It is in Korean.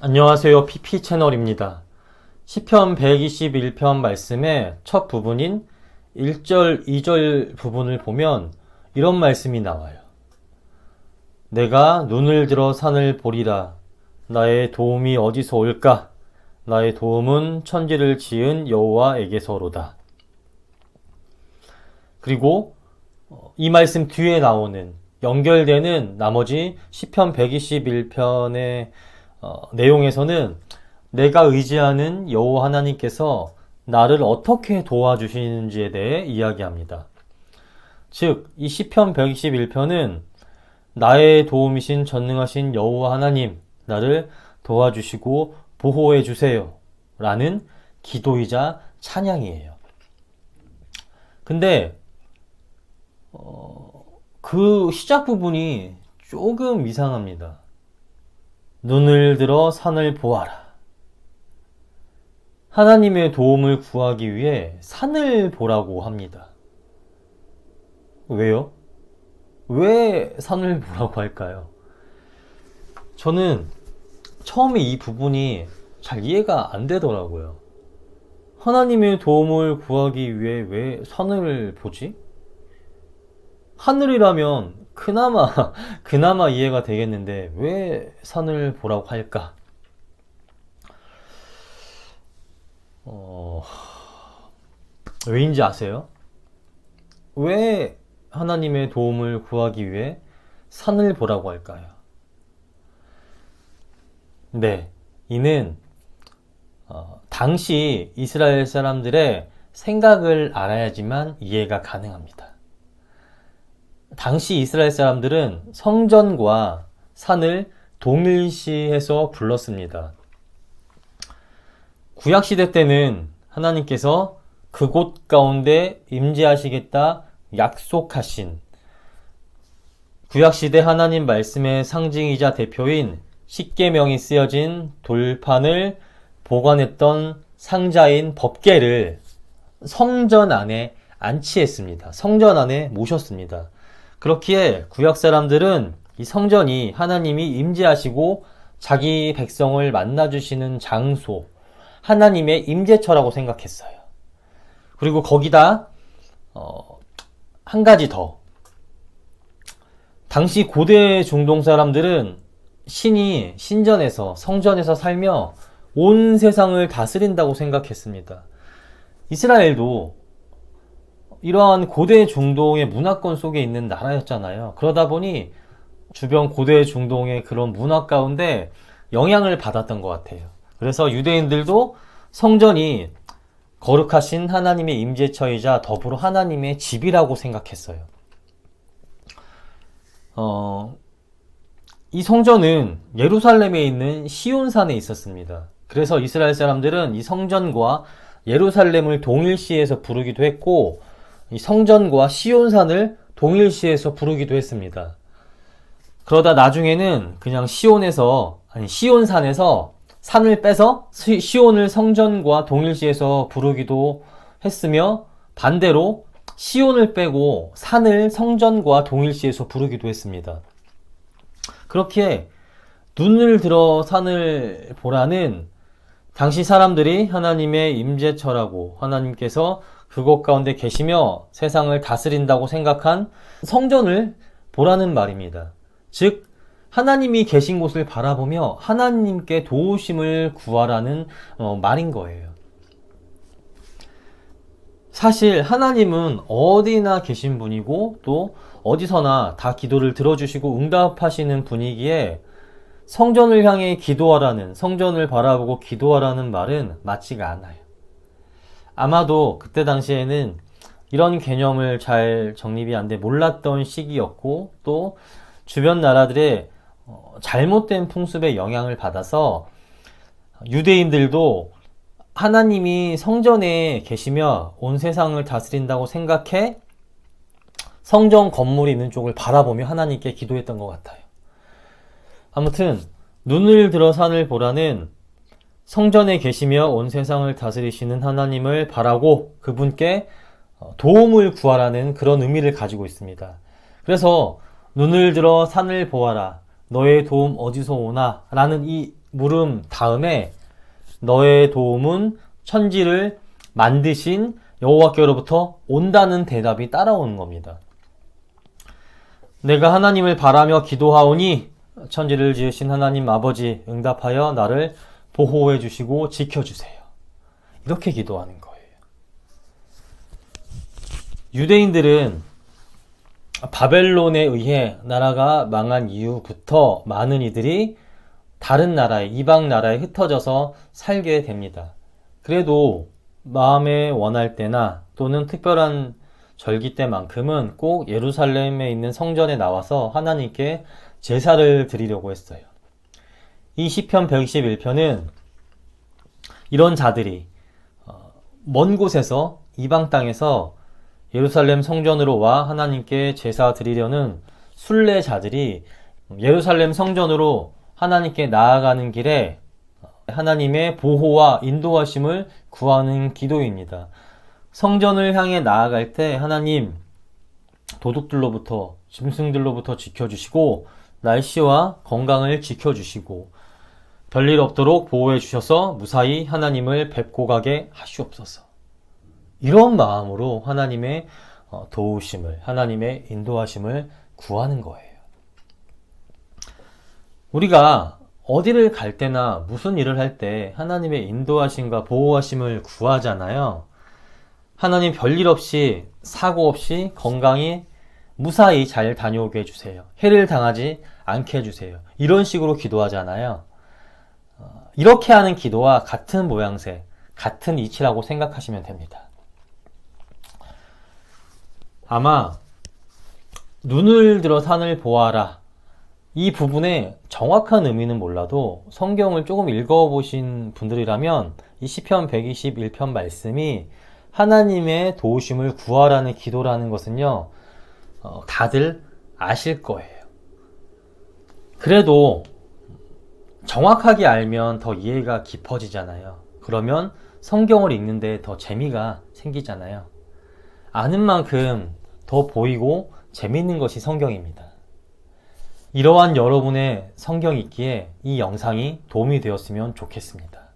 안녕하세요. PP 채널입니다. 시편 121편 말씀의 첫 부분인 1절, 2절 부분을 보면 이런 말씀이 나와요. 내가 눈을 들어 산을 보리라. 나의 도움이 어디서 올까? 나의 도움은 천지를 지은 여호와에게서로다. 그리고 이 말씀 뒤에 나오는 연결되는 나머지 시편 121편의 내용에서는 내가 의지하는 여호와 하나님께서 나를 어떻게 도와주시는지에 대해 이야기합니다. 즉, 이 시편 121편은 나의 도움이신 전능하신 여호와 하나님, 나를 도와주시고 보호해 주세요 라는 기도이자 찬양이에요. 근데 그 시작 부분이 조금 이상합니다. 눈을 들어 산을 보아라. 하나님의 도움을 구하기 위해 산을 보라고 합니다. 왜요? 왜 산을 보라고 할까요? 저는 처음에 이 부분이 잘 이해가 안 되더라고요. 하나님의 도움을 구하기 위해 왜 산을 보지? 하늘이라면 그나마 이해가 되겠는데 왜 산을 보라고 할까? 왜인지 아세요? 왜 하나님의 도움을 구하기 위해 산을 보라고 할까요? 네, 이는 당시 이스라엘 사람들의 생각을 알아야지만 이해가 가능합니다. 당시 이스라엘 사람들은 성전과 산을 동일시해서 불렀습니다. 구약시대 때는 하나님께서 그곳 가운데 임재하시겠다 약속하신 구약시대 하나님 말씀의 상징이자 대표인 십계명이 쓰여진 돌판을 보관했던 상자인 법궤를 성전 안에 안치했습니다. 성전 안에 모셨습니다. 그렇기에 구약 사람들은 이 성전이 하나님이 임재하시고 자기 백성을 만나주시는 장소, 하나님의 임재처라고 생각했어요. 그리고 거기다 한 가지 더. 당시 고대 중동 사람들은 신이 신전에서 성전에서 살며 온 세상을 다스린다고 생각했습니다. 이스라엘도 이러한 고대 중동의 문화권 속에 있는 나라였잖아요. 그러다 보니 주변 고대 중동의 그런 문화 가운데 영향을 받았던 것 같아요. 그래서 유대인들도 성전이 거룩하신 하나님의 임재처이자 더불어 하나님의 집이라고 생각했어요. 이 성전은 예루살렘에 있는 시온산에 있었습니다. 그래서 이스라엘 사람들은 이 성전과 예루살렘을 동일시해서 부르기도 했고 이 성전과 시온산을 동일시해서 부르기도 했습니다. 그러다 나중에는 그냥 시온산에서 산을 빼서 시온을 성전과 동일시해서 부르기도 했으며 반대로 시온을 빼고 산을 성전과 동일시해서 부르기도 했습니다. 그렇게 눈을 들어 산을 보라는 당시 사람들이 하나님의 임재처라고 하나님께서 그곳 가운데 계시며 세상을 다스린다고 생각한 성전을 보라는 말입니다. 즉 하나님이 계신 곳을 바라보며 하나님께 도우심을 구하라는 말인 거예요. 사실 하나님은 어디나 계신 분이고 또 어디서나 다 기도를 들어주시고 응답하시는 분이기에 성전을 향해 기도하라는, 성전을 바라보고 기도하라는 말은 맞지가 않아요. 아마도 그때 당시에는 이런 개념을 잘 정립이 안 돼 몰랐던 시기였고 또 주변 나라들의 잘못된 풍습에 영향을 받아서 유대인들도 하나님이 성전에 계시며 온 세상을 다스린다고 생각해 성전 건물이 있는 쪽을 바라보며 하나님께 기도했던 것 같아요. 아무튼 눈을 들어 산을 보라는 성전에 계시며 온 세상을 다스리시는 하나님을 바라고 그분께 도움을 구하라는 그런 의미를 가지고 있습니다. 그래서 눈을 들어 산을 보아라. 너의 도움 어디서 오나? 라는 이 물음 다음에 너의 도움은 천지를 만드신 여호와께로부터 온다는 대답이 따라오는 겁니다. 내가 하나님을 바라며 기도하오니 천지를 지으신 하나님 아버지 응답하여 나를 보호해 주시고 지켜주세요. 이렇게 기도하는 거예요. 유대인들은 바벨론에 의해 나라가 망한 이후부터 많은 이들이 다른 나라에, 이방 나라에 흩어져서 살게 됩니다. 그래도 마음에 원할 때나 또는 특별한 절기 때만큼은 꼭 예루살렘에 있는 성전에 나와서 하나님께 제사를 드리려고 했어요. 이 시편 121편은 이런 자들이 먼 곳에서, 이방 땅에서 예루살렘 성전으로 와 하나님께 제사 드리려는 순례자들이 예루살렘 성전으로 하나님께 나아가는 길에 하나님의 보호와 인도하심을 구하는 기도입니다. 성전을 향해 나아갈 때 하나님, 도둑들로부터, 짐승들로부터 지켜주시고 날씨와 건강을 지켜주시고 별일 없도록 보호해 주셔서 무사히 하나님을 뵙고 가게 하시옵소서. 이런 마음으로 하나님의 도우심을, 하나님의 인도하심을 구하는 거예요. 우리가 어디를 갈 때나 무슨 일을 할 때 하나님의 인도하심과 보호하심을 구하잖아요. 하나님 별일 없이, 사고 없이 건강히 무사히 잘 다녀오게 해주세요. 해를 당하지 않게 해주세요. 이런 식으로 기도하잖아요. 이렇게 하는 기도와 같은 모양새, 같은 이치라고 생각하시면 됩니다. 아마 눈을 들어 산을 보아라, 이 부분의 정확한 의미는 몰라도 성경을 조금 읽어보신 분들이라면 이 시편 121편 말씀이 하나님의 도우심을 구하라는 기도라는 것은요, 다들 아실 거예요. 그래도 정확하게 알면 더 이해가 깊어지잖아요. 그러면 성경을 읽는데 더 재미가 생기잖아요. 아는 만큼 더 보이고 재미있는 것이 성경입니다. 이러한 여러분의 성경 읽기에 이 영상이 도움이 되었으면 좋겠습니다.